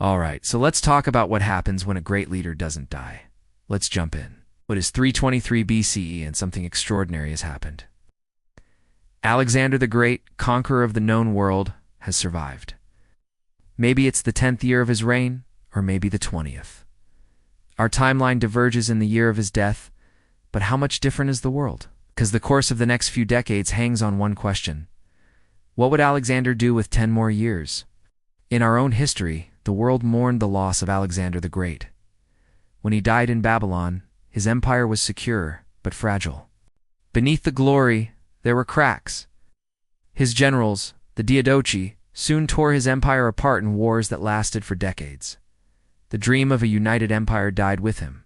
Alright, so let's talk about what happens when a great leader doesn't die. Let's jump in. It is 323 BCE and something extraordinary has happened. Alexander the Great, conqueror of the known world, has survived. Maybe it's the 10th year of his reign, or maybe the 20th. Our timeline diverges in the year of his death, but how much different is the world? Because the course of the next few decades hangs on one question. What would Alexander do with 10 more years? In our own history, the world mourned the loss of Alexander the Great. When he died in Babylon, his empire was secure, but fragile. Beneath the glory, there were cracks. His generals, the Diadochi, soon tore his empire apart in wars that lasted for decades. The dream of a united empire died with him.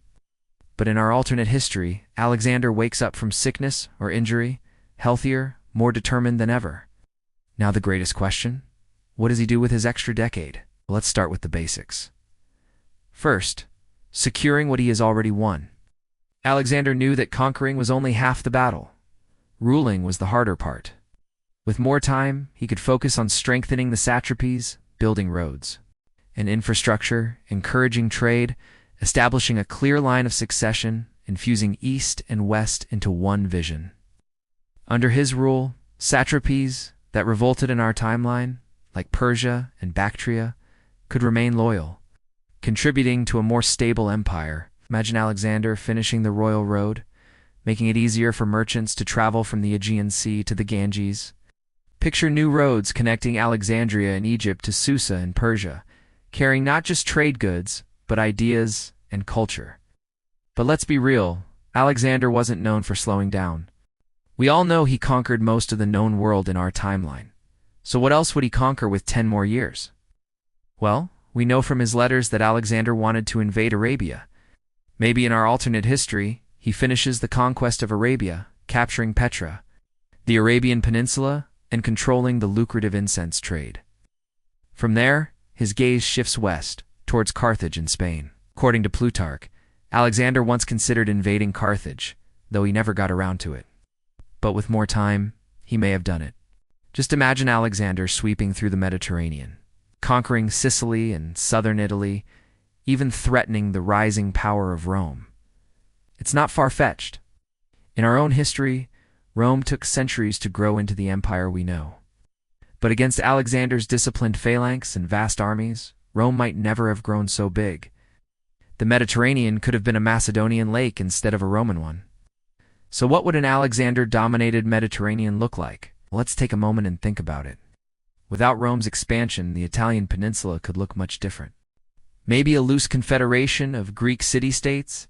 But in our alternate history, Alexander wakes up from sickness or injury, healthier, more determined than ever. Now the greatest question? What does he do with his extra decade? Let's start with the basics. First, securing what he has already won. Alexander knew that conquering was only half the battle. Ruling was the harder part. With more time, he could focus on strengthening the satrapies, building roads and infrastructure, encouraging trade, establishing a clear line of succession, infusing East and West into one vision. Under his rule, satrapies that revolted in our timeline, like Persia and Bactria, could remain loyal, contributing to a more stable empire. Imagine Alexander finishing the royal road, making it easier for merchants to travel from the Aegean Sea to the Ganges. Picture new roads connecting Alexandria in Egypt to Susa in Persia, carrying not just trade goods, but ideas and culture. But let's be real, Alexander wasn't known for slowing down. We all know he conquered most of the known world in our timeline. So what else would he conquer with 10 more years? Well, we know from his letters that Alexander wanted to invade Arabia. Maybe in our alternate history, he finishes the conquest of Arabia, capturing Petra, the Arabian Peninsula, and controlling the lucrative incense trade. From there, his gaze shifts west, towards Carthage in Spain. According to Plutarch, Alexander once considered invading Carthage, though he never got around to it. But with more time, he may have done it. Just imagine Alexander sweeping through the Mediterranean, conquering Sicily and southern Italy, even threatening the rising power of Rome. It's not far-fetched. In our own history, Rome took centuries to grow into the empire we know. But against Alexander's disciplined phalanx and vast armies, Rome might never have grown so big. The Mediterranean could have been a Macedonian lake instead of a Roman one. So what would an Alexander-dominated Mediterranean look like? Let's take a moment and think about it. Without Rome's expansion, the Italian peninsula could look much different. Maybe a loose confederation of Greek city-states,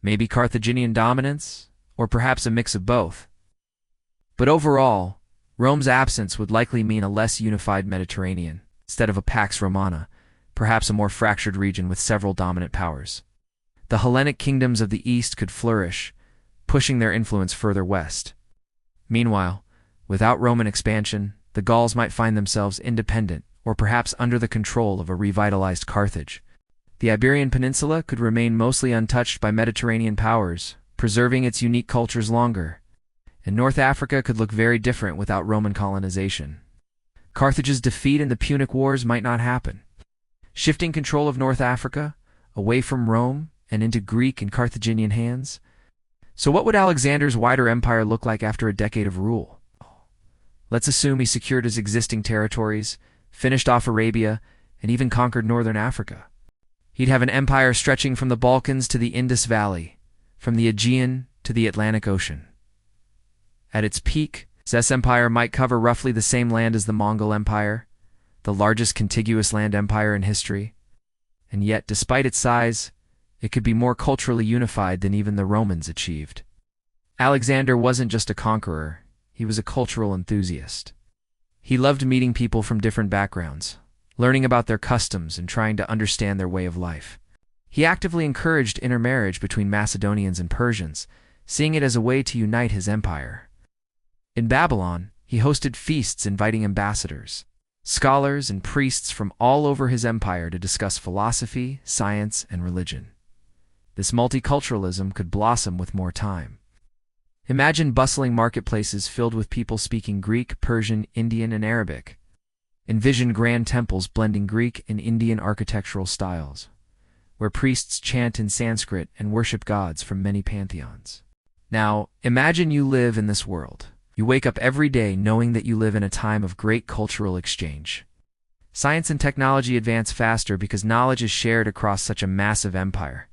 maybe Carthaginian dominance, or perhaps a mix of both. But overall, Rome's absence would likely mean a less unified Mediterranean, instead of a Pax Romana, perhaps a more fractured region with several dominant powers. The Hellenic kingdoms of the East could flourish, pushing their influence further west. Meanwhile, without Roman expansion, the Gauls might find themselves independent, or perhaps under the control of a revitalized Carthage. The Iberian Peninsula could remain mostly untouched by Mediterranean powers, preserving its unique cultures longer. And North Africa could look very different without Roman colonization. Carthage's defeat in the Punic Wars might not happen. Shifting control of North Africa, away from Rome and into Greek and Carthaginian hands. So what would Alexander's wider empire look like after a decade of rule? Let's assume he secured his existing territories, finished off Arabia, and even conquered northern Africa. He'd have an empire stretching from the Balkans to the Indus Valley, from the Aegean to the Atlantic Ocean. At its peak, his empire might cover roughly the same land as the Mongol Empire, the largest contiguous land empire in history. And yet, despite its size, it could be more culturally unified than even the Romans achieved. Alexander wasn't just a conqueror, he was a cultural enthusiast. He loved meeting people from different backgrounds, learning about their customs and trying to understand their way of life. He actively encouraged intermarriage between Macedonians and Persians, seeing it as a way to unite his empire. In Babylon, he hosted feasts inviting ambassadors, scholars, and priests from all over his empire to discuss philosophy, science, and religion. This multiculturalism could blossom with more time. Imagine bustling marketplaces filled with people speaking Greek, Persian, Indian, and Arabic. Envision grand temples blending Greek and Indian architectural styles, where priests chant in Sanskrit and worship gods from many pantheons. Now, imagine you live in this world. You wake up every day knowing that you live in a time of great cultural exchange. Science and technology advance faster because knowledge is shared across such a massive empire.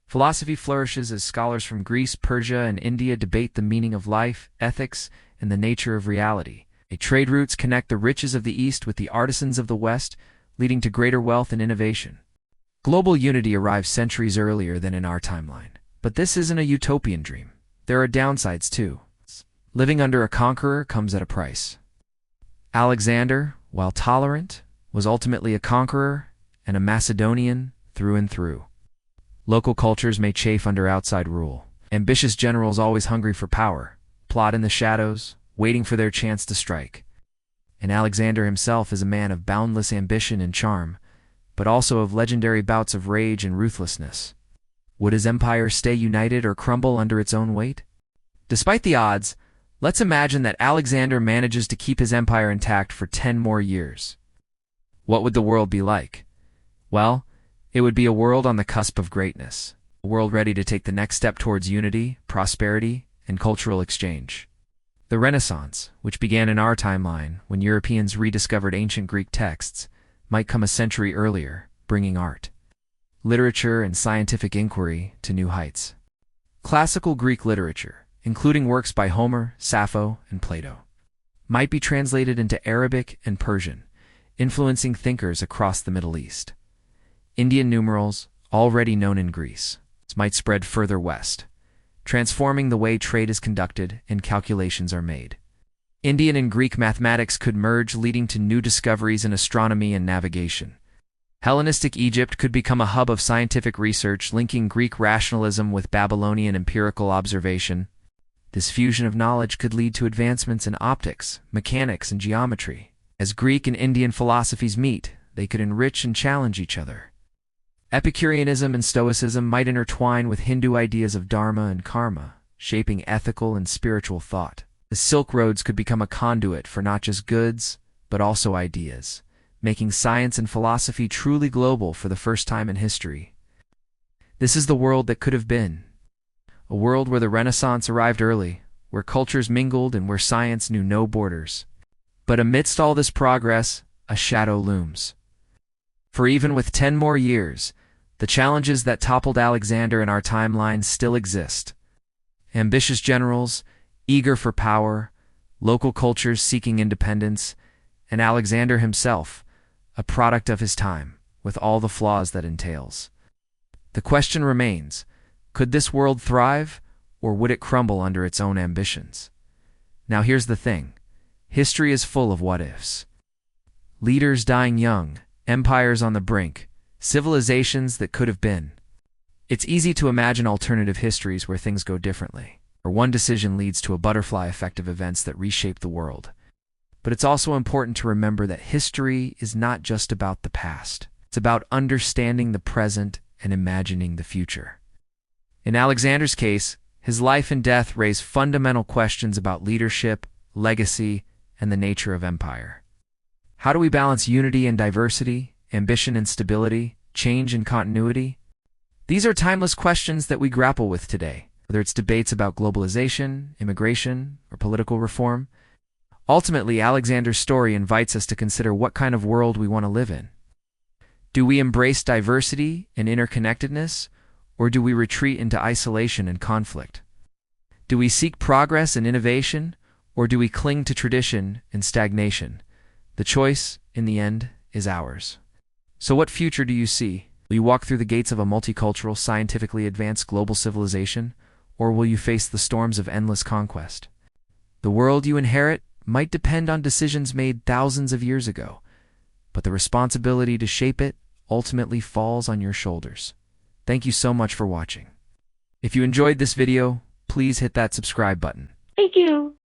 Philosophy flourishes as scholars from Greece, Persia, and India debate the meaning of life, ethics, and the nature of reality. Trade routes connect the riches of the East with the artisans of the West, leading to greater wealth and innovation. Global unity arrives centuries earlier than in our timeline. But this isn't a utopian dream. There are downsides too. Living under a conqueror comes at a price. Alexander, while tolerant, was ultimately a conqueror and a Macedonian through and through. Local cultures may chafe under outside rule. Ambitious generals always hungry for power, plot in the shadows, waiting for their chance to strike. And Alexander himself is a man of boundless ambition and charm, but also of legendary bouts of rage and ruthlessness. Would his empire stay united or crumble under its own weight? Despite the odds, let's imagine that Alexander manages to keep his empire intact for 10 more years. What would the world be like? Well, it would be a world on the cusp of greatness, a world ready to take the next step towards unity, prosperity, and cultural exchange. The Renaissance, which began in our timeline when Europeans rediscovered ancient Greek texts, might come a century earlier, bringing art, literature, and scientific inquiry to new heights. Classical Greek literature, including works by Homer, Sappho, and Plato, might be translated into Arabic and Persian, influencing thinkers across the Middle East. Indian numerals, already known in Greece, might spread further west, transforming the way trade is conducted and calculations are made. Indian and Greek mathematics could merge, leading to new discoveries in astronomy and navigation. Hellenistic Egypt could become a hub of scientific research, linking Greek rationalism with Babylonian empirical observation. This fusion of knowledge could lead to advancements in optics, mechanics, and geometry. As Greek and Indian philosophies meet, they could enrich and challenge each other. Epicureanism and Stoicism might intertwine with Hindu ideas of dharma and karma, shaping ethical and spiritual thought. The Silk Roads could become a conduit for not just goods, but also ideas, making science and philosophy truly global for the first time in history. This is the world that could have been. A world where the Renaissance arrived early, where cultures mingled and where science knew no borders. But amidst all this progress, a shadow looms. For even with 10 more years, the challenges that toppled Alexander in our timeline still exist. Ambitious generals, eager for power, local cultures seeking independence, and Alexander himself, a product of his time, with all the flaws that entails. The question remains, could this world thrive, or would it crumble under its own ambitions? Now here's the thing. History is full of what-ifs. Leaders dying young, empires on the brink, civilizations that could have been. It's easy to imagine alternative histories where things go differently, or one decision leads to a butterfly effect of events that reshape the world. But it's also important to remember that history is not just about the past. It's about understanding the present and imagining the future. In Alexander's case, his life and death raise fundamental questions about leadership, legacy, and the nature of empire. How do we balance unity and diversity, ambition and stability, change and continuity? These are timeless questions that we grapple with today, whether it's debates about globalization, immigration, or political reform. Ultimately, Alexander's story invites us to consider what kind of world we want to live in. Do we embrace diversity and interconnectedness, or do we retreat into isolation and conflict? Do we seek progress and innovation, or do we cling to tradition and stagnation? The choice, in the end, is ours. So what future do you see? Will you walk through the gates of a multicultural, scientifically advanced global civilization, or will you face the storms of endless conquest? The world you inherit might depend on decisions made thousands of years ago, but the responsibility to shape it ultimately falls on your shoulders. Thank you so much for watching. If you enjoyed this video, please hit that subscribe button. Thank you.